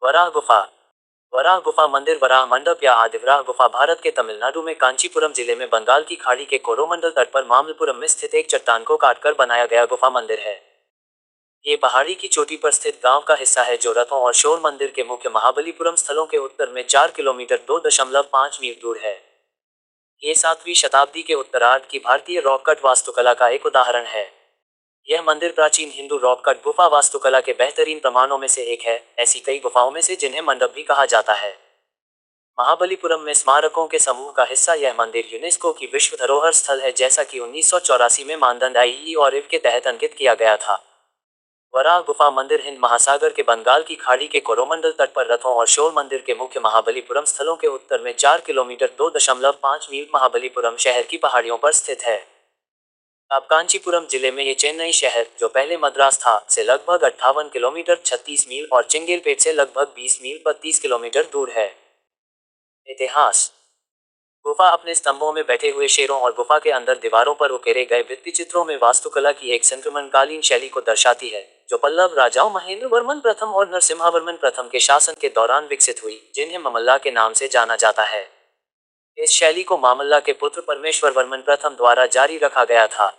वराह गुफा। वराह गुफा मंदिर वराह मंडप या आदिवराह गुफा भारत के तमिलनाडु में कांचीपुरम जिले में बंगाल की खाड़ी के कोरोमंडल तट पर मामल्लपुरम में स्थित एक चट्टान को काटकर बनाया गया गुफा मंदिर है। ये पहाड़ी की चोटी पर स्थित गांव का हिस्सा है जो रथों और शोर मंदिर के मुख्य महाबलीपुरम स्थलों के उत्तर में 4 किलोमीटर 2.5 मील दूर है। ये 7वीं शताब्दी के उत्तरार्ध की भारतीय रॉक कट वास्तुकला का एक उदाहरण है। यह मंदिर प्राचीन हिंदू रॉक कट गुफा वास्तुकला के बेहतरीन प्रमाणों में से एक है, ऐसी कई गुफाओं में से जिन्हें मंडप भी कहा जाता है। महाबलीपुरम में स्मारकों के समूह का हिस्सा यह मंदिर यूनेस्को की विश्व धरोहर स्थल है, जैसा कि 1984 में मानदंड आईई और इफ के तहत अंकित किया गया था। वराह गुफा मंदिर हिंद महासागर के बंगाल की खाड़ी के कोरोमंडल तट पर रथों और शोर मंदिर के मुख्य महाबलीपुरम स्थलों के उत्तर में 4 किलोमीटर 2.5 मील महाबलीपुरम शहर की पहाड़ियों पर स्थित है। अब कांचीपुरम जिले में ये चेन्नई शहर, जो पहले मद्रास था, से लगभग 58 किलोमीटर 36 मील और चिंगेलपेट से लगभग 20 मील 32 किलोमीटर दूर है। इतिहास। गुफा अपने स्तंभों में बैठे हुए शेरों और गुफा के अंदर दीवारों पर उकेरे गए भित्तिचित्रों में वास्तुकला की एक संक्रमणकालीन शैली को दर्शाती है, जो पल्लव राजाओं महेंद्र वर्मन प्रथम और नरसिम्हावर्मन प्रथम के शासन के दौरान विकसित हुई, जिन्हें ममल्ला के नाम से जाना जाता है। इस शैली को मामल्ला के पुत्र परमेश्वर वर्मन प्रथम द्वारा जारी रखा गया था।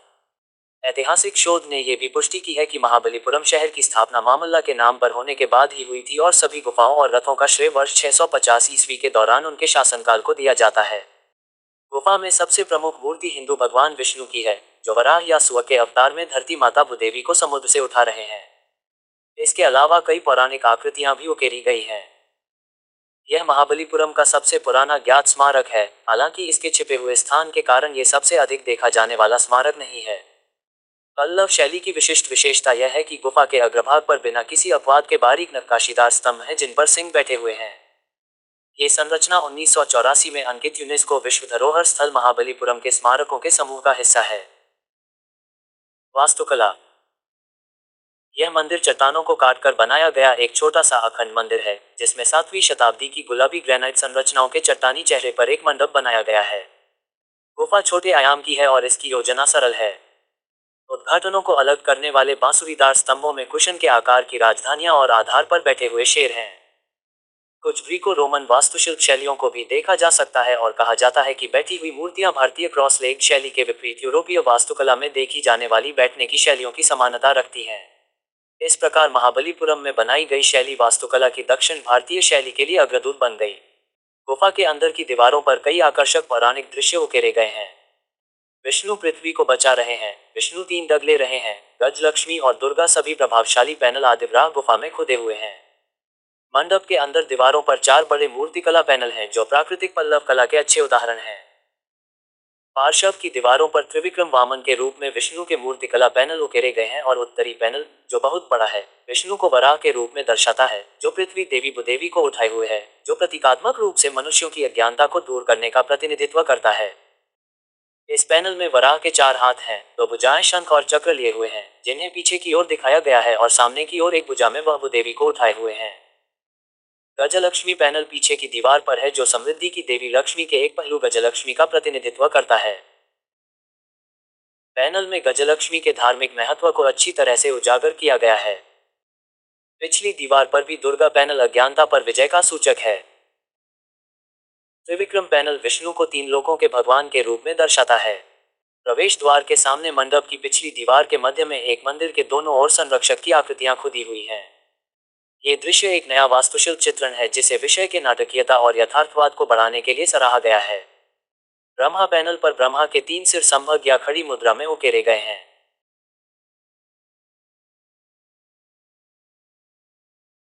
ऐतिहासिक शोध ने यह भी पुष्टि की है कि महाबलीपुरम शहर की स्थापना मामल्ला के नाम पर होने के बाद ही हुई थी और सभी गुफाओं और रथों का श्रेय वर्ष 650 ईस्वी के दौरान उनके शासनकाल को दिया जाता है। गुफा में सबसे प्रमुख मूर्ति हिंदू भगवान विष्णु की है, जो वराह या सूअर के अवतार में धरती माता भूदेवी को समुद्र से उठा रहे हैं। इसके अलावा कई पौराणिक आकृतियां भी उकेरी गई हैं। यह महाबलीपुरम का सबसे पुराना ज्ञात स्मारक है, हालांकि इसके छिपे हुए स्थान के कारण ये सबसे अधिक देखा जाने वाला स्मारक नहीं है। पल्लव शैली की विशिष्ट विशेषता यह है कि गुफा के अग्रभाग पर बिना किसी अपवाद के बारीक नक्काशीदार स्तंभ हैं जिन पर सिंह बैठे हुए हैं। ये संरचना 1984 में अंकित यूनेस्को विश्व धरोहर स्थल महाबलीपुरम के स्मारकों के समूह का हिस्सा है। वास्तुकला। यह मंदिर चट्टानों को काटकर बनाया गया एक छोटा सा अखंड मंदिर है, जिसमें 7वीं शताब्दी की गुलाबी ग्रेनाइट संरचनाओं के चट्टानी चेहरे पर एक मंडप बनाया गया है। गुफा छोटे आयाम की है और इसकी योजना सरल है। उद्घाटनों को अलग करने वाले बांसुरीदार स्तंभों में कुशन के आकार की राजधानियां और आधार पर बैठे हुए शेर हैं। कुछ ग्रीको रोमन वास्तुशिल्प शैलियों को भी देखा जा सकता है और कहा जाता है कि बैठी हुई मूर्तियां भारतीय क्रॉस लेग शैली के विपरीत यूरोपीय वास्तुकला में देखी जाने वाली बैठने की शैलियों की समानता रखती हैं। इस प्रकार महाबलीपुरम में बनाई गई शैली वास्तुकला की दक्षिण भारतीय शैली के लिए अग्रदूत बन गई। गुफा के अंदर की दीवारों पर कई आकर्षक पौराणिक दृश्य उकेरे गए हैं। विष्णु पृथ्वी को बचा रहे हैं, विष्णु 3 डग ले रहे हैं, गजलक्ष्मी और दुर्गा सभी प्रभावशाली पैनल आदिवराह गुफा में खुदे हुए हैं। मंडप के अंदर दीवारों पर 4 बड़े मूर्तिकला पैनल हैं जो प्राकृतिक पल्लव कला के अच्छे उदाहरण हैं। पार्श्व की दीवारों पर त्रिविक्रम वामन के रूप में विष्णु के मूर्तिकला पैनल उकेरे गए हैं और उत्तरी पैनल, जो बहुत बड़ा है, विष्णु को वराह के रूप में दर्शाता है, जो पृथ्वी देवी भूदेवी को उठाए हुए है, जो प्रतीकात्मक रूप से मनुष्यों की अज्ञानता को दूर करने का प्रतिनिधित्व करता है। इस पैनल में वराह के 4 हाथ हैं, 2 भुजाएं शंख और चक्र लिए हुए हैं, जिन्हें पीछे की ओर दिखाया गया है और सामने की ओर एक भुजा में वह भूदेवी को उठाए हुए हैं। गजलक्ष्मी पैनल पीछे की दीवार पर है, जो समृद्धि की देवी लक्ष्मी के एक पहलू गजलक्ष्मी का प्रतिनिधित्व करता है। पैनल में गजलक्ष्मी के धार्मिक महत्व को अच्छी तरह से उजागर किया गया है। पिछली दीवार पर भी दुर्गा पैनल अज्ञानता पर विजय का सूचक है। त्रिविक्रम पैनल विष्णु को 3 लोकों के भगवान के रूप में दर्शाता है। प्रवेश द्वार के सामने मंडप की पिछली दीवार के मध्य में एक मंदिर के दोनों ओर संरक्षक की आकृतियां खुदी हुई हैं। ये दृश्य एक नया वास्तुशिल्प चित्रण है जिसे विषय के नाटकीयता और यथार्थवाद को बढ़ाने के लिए सराहा गया है। ब्रह्मा पैनल पर ब्रह्मा के 3 सिर संभग या खड़ी मुद्रा में उकेरे गए हैं।